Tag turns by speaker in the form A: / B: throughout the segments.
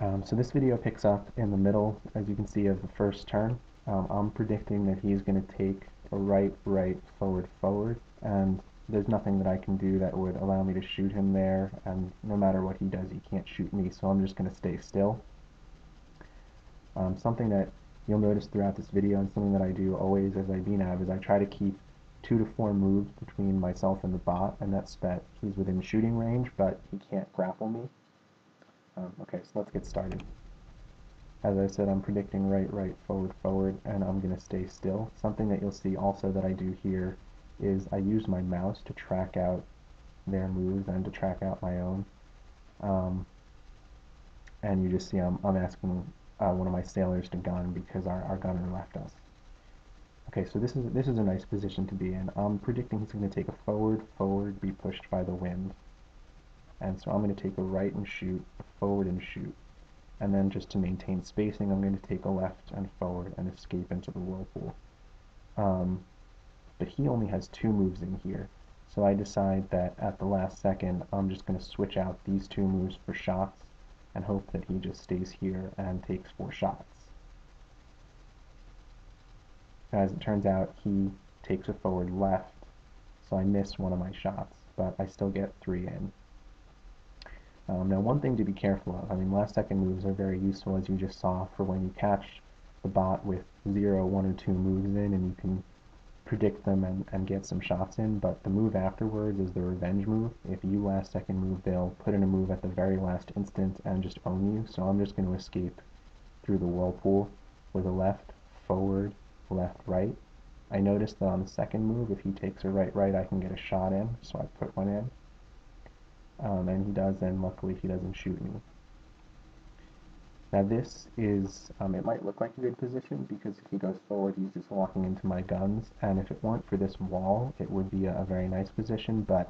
A: So this video picks up in the middle, as you can see, of the first turn. I'm predicting that he's going to take a right, right, forward, forward, and there's nothing that I can do that would allow me to shoot him there, and no matter what he does, he can't shoot me, so I'm just going to stay still. Something that you'll notice throughout this video, and something that I do always as I Bnav, is I try to keep 2 to 4 moves between myself and the bot, and that's that he's within shooting range, but he can't grapple me. Okay, so let's get started. As I said, I'm predicting right, right, forward, forward, and I'm going to stay still. Something that you'll see also that I do here is I use my mouse to track out their moves and to track out my own. And you just see I'm asking one of my sailors to gun because our gunner left us. Okay, so this is a nice position to be in. I'm predicting he's going to take a forward, forward, be pushed by the wind. And so I'm going to take a right and shoot, a forward and shoot. And then just to maintain spacing, I'm going to take a left and forward and escape into the whirlpool. But he only has 2 moves in here, so I decide that at the last second, I'm just going to switch out these 2 moves for shots and hope that he just stays here and takes 4 shots. As it turns out, he takes a forward left, so I miss one of my shots, but I still get 3 in. Now, one thing to be careful of, I mean, last second moves are very useful, as you just saw, for when you catch the bot with 0, 1, or 2 moves in, and you can predict them and get some shots in, but the move afterwards is the revenge move. If you last second move, they'll put in a move at the very last instant and just own you, so I'm just going to escape through the whirlpool with a left, forward, left, right. I noticed that on the second move, if he takes a right, right, I can get a shot in, so I put one in. And he does, and luckily he doesn't shoot me. Now this is, it might look like a good position because if he goes forward he's just walking into my guns, and if it weren't for this wall it would be a very nice position, but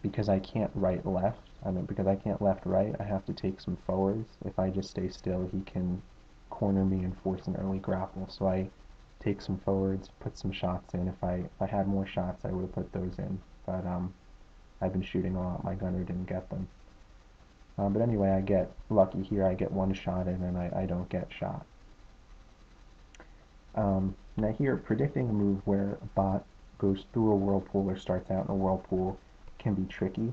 A: because I can't right left, because I can't left right, I have to take some forwards. If I just stay still he can corner me and force an early grapple, so I take some forwards, put some shots in. If I had more shots I would have put those in, but I've been shooting a lot, my gunner didn't get them. But anyway, I get lucky here, I get 1 shot in and I don't get shot. Now here, predicting a move where a bot goes through a whirlpool or starts out in a whirlpool can be tricky.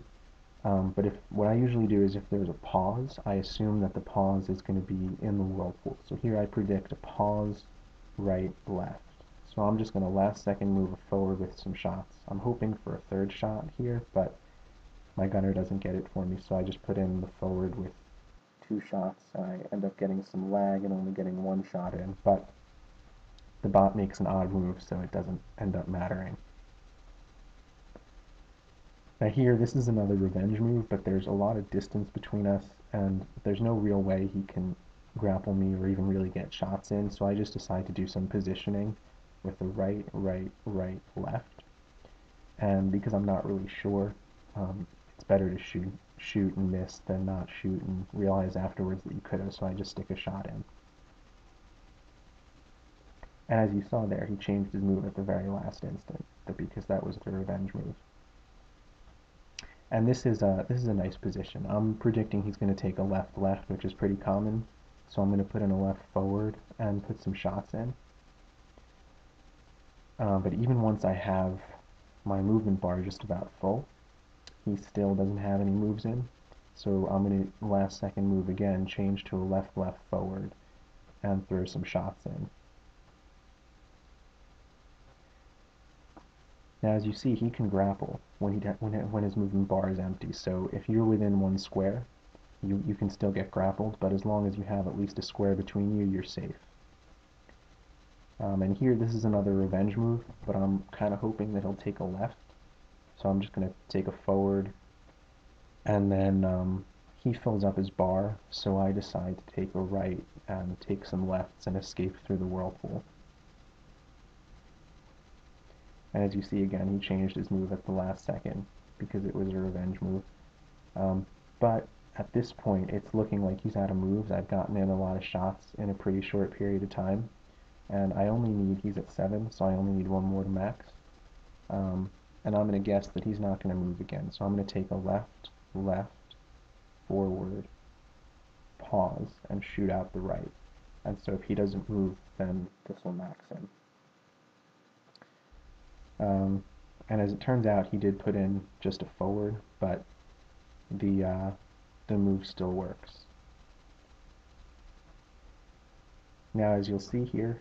A: But what I usually do is if there's a pause, I assume that the pause is going to be in the whirlpool. So here I predict a pause, right, left. So I'm just going to last second move forward with some shots. I'm hoping for a 3rd shot here, but my gunner doesn't get it for me, so I just put in the forward with 2 shots, and I end up getting some lag and only getting 1 shot in, but the bot makes an odd move, so it doesn't end up mattering. Now here, this is another revenge move, but there's a lot of distance between us, and there's no real way he can grapple me or even really get shots in, so I just decide to do some positioning with the right, right, right, left. And because I'm not really sure, it's better to shoot and miss than not shoot and realize afterwards that you could have, so I just stick a shot in. And as you saw there, he changed his move at the very last instant, because that was the revenge move. And this is a nice position. I'm predicting he's going to take a left left, which is pretty common, so I'm going to put in a left forward and put some shots in. But even once I have my movement bar just about full, he still doesn't have any moves in, so I'm going to last second move again, change to a left left forward, and throw some shots in. Now as you see, he can grapple when his movement bar is empty, so if you're within 1 square, you can still get grappled, but as long as you have at least a square between you, you're safe. And here, this is another revenge move, but I'm kind of hoping that he'll take a left, so I'm just going to take a forward, and then he fills up his bar, so I decide to take a right and take some lefts and escape through the whirlpool. And as you see again, he changed his move at the last second because it was a revenge move. But at this point, it's looking like he's out of moves. I've gotten in a lot of shots in a pretty short period of time, and he's at 7, so I only need 1 more to max. And I'm going to guess that he's not going to move again, so I'm going to take a left, left, forward, pause and shoot out the right. And so if he doesn't move, then this will max him. And as it turns out, he did put in just a forward, but the move still works. Now, as you'll see here,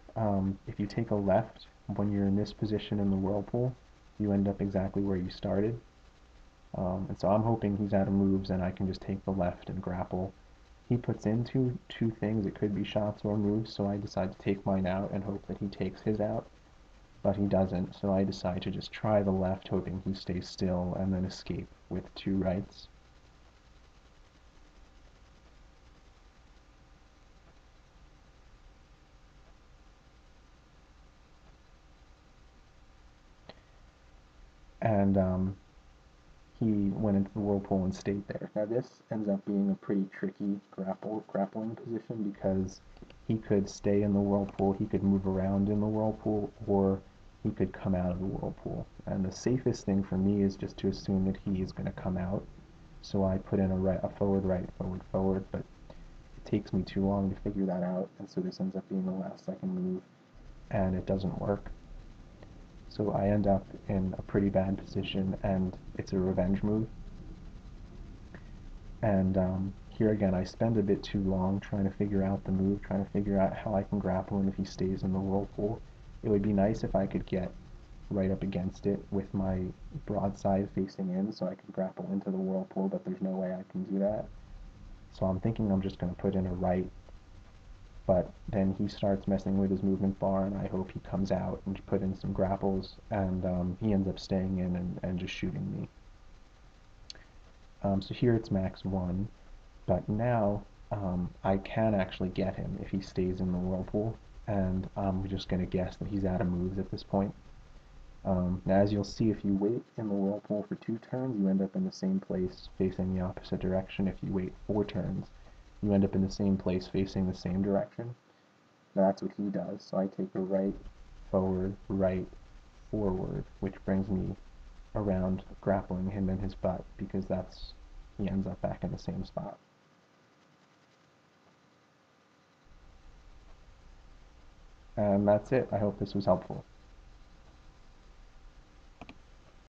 A: if you take a left when you're in this position in the whirlpool, you end up exactly where you started. And so I'm hoping he's out of moves and I can just take the left and grapple. He puts in two things. It could be shots or moves, so I decide to take mine out and hope that he takes his out. But he doesn't, so I decide to just try the left, hoping he stays still, and then escape with two rights. And he went into the whirlpool and stayed there. Now this ends up being a pretty tricky grappling position because he could stay in the whirlpool, he could move around in the whirlpool, or he could come out of the whirlpool. And the safest thing for me is just to assume that he is going to come out. So I put in a forward right, forward forward, but it takes me too long to figure that out, and so this ends up being a last second move, and it doesn't work. So I end up in a pretty bad position, and it's a revenge move. And here again, I spend a bit too long trying to figure out the move, trying to figure out how I can grapple him if he stays in the whirlpool. It would be nice if I could get right up against it with my broadside facing in so I could grapple into the whirlpool, but there's no way I can do that. So I'm thinking I'm just going to put in a right, but then he starts messing with his movement bar, and I hope he comes out and put in some grapples, and he ends up staying in and just shooting me. So here it's max 1, but now I can actually get him if he stays in the whirlpool, and I'm just going to guess that he's out of moves at this point. Now as you'll see, if you wait in the whirlpool for 2 turns, you end up in the same place facing the opposite direction. If you wait 4 turns, you end up in the same place facing the same direction. Now that's what he does. So I take a right, forward, which brings me around grappling him in his butt, because he ends up back in the same spot. And that's it. I hope this was helpful.